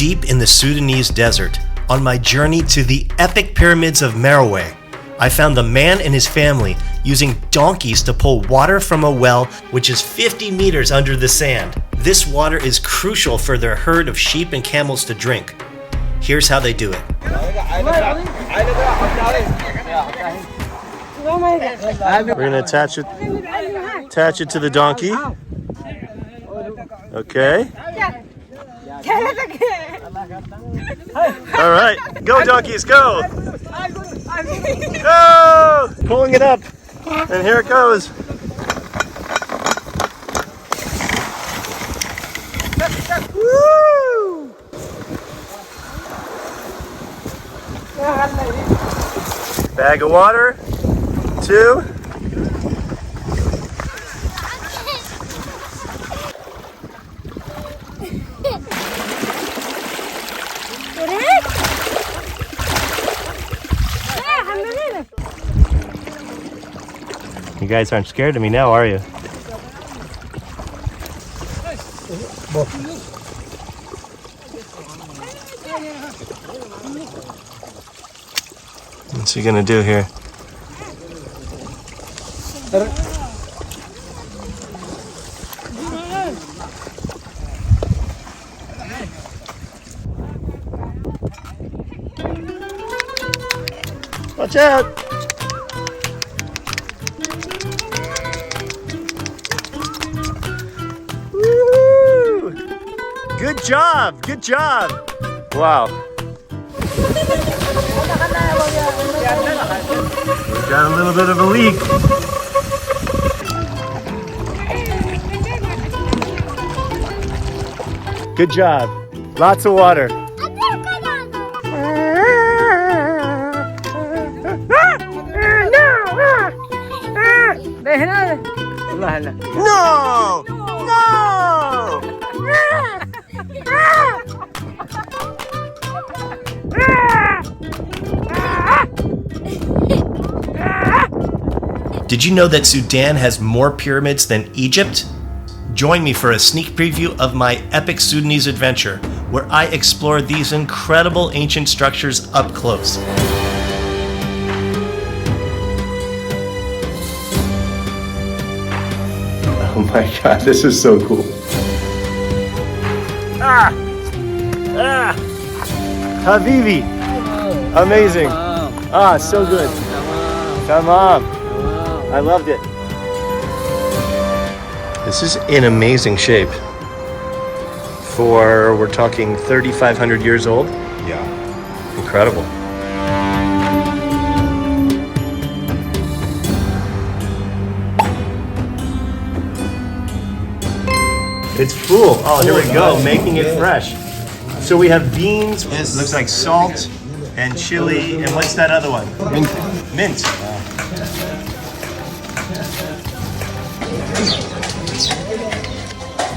deep in the Sudanese desert, on my journey to the epic pyramids of Meroe. I found the man and his family using donkeys to pull water from a well which is 50 meters under the sand. This water is crucial for their herd of sheep and camels to drink. Here's how they do it. We're gonna attach it to the donkey. Okay. All right, go donkeys, go! Go! Pulling it up, and here it goes. Woo! Bag of water, 2. You guys aren't scared of me now, are you? What's he gonna do here? Watch out! Woo! Good job! Good job! Wow. We've got a little bit of a leak. Good job. Lots of water. No! No! Did you know that Sudan has more pyramids than Egypt? Join me for a sneak preview of my epic Sudanese adventure, where I explore these incredible ancient structures up close. Oh my God, this is so cool. Habibi. Amazing. So good. Tamam. I loved it. This is in amazing shape. We're talking 3,500 years old. Yeah. Incredible. It's full. Oh, here we go, making it fresh. So we have beans, Yes. looks like salt and chili, and what's that other one? Mint. Mint.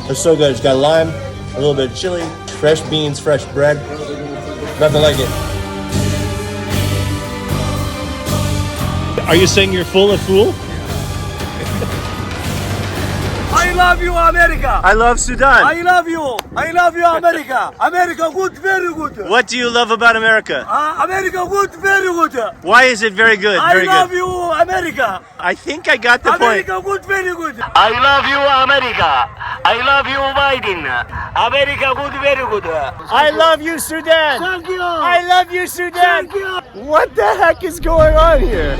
It's so good. It's got lime, a little bit of chili, fresh beans, fresh bread. Nothing like it. Are you saying you're full of fool? I love you, America. I love Sudan. I love you. I love you, America. America good, very good. What do you love about America? America good, very good. Why is it very good? I Very love good. you, America. I think I got the point. America good, very good. I love you, America. I love you, Biden. America good, very good. I love you, Sudan. Thank you. I love you, Sudan. Thank you. What the heck is going on here?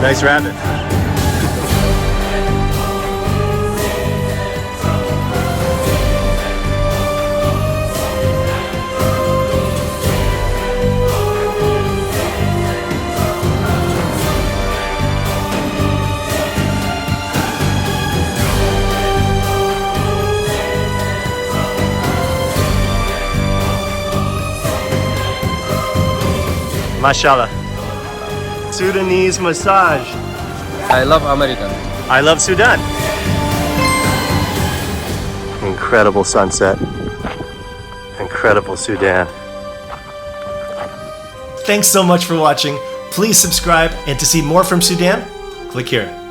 Nice rabbit. Mashallah. Sudanese massage. I love America. I love Sudan. Incredible sunset. Incredible Sudan. Thanks so much for watching. Please subscribe, and to see more from Sudan, click here.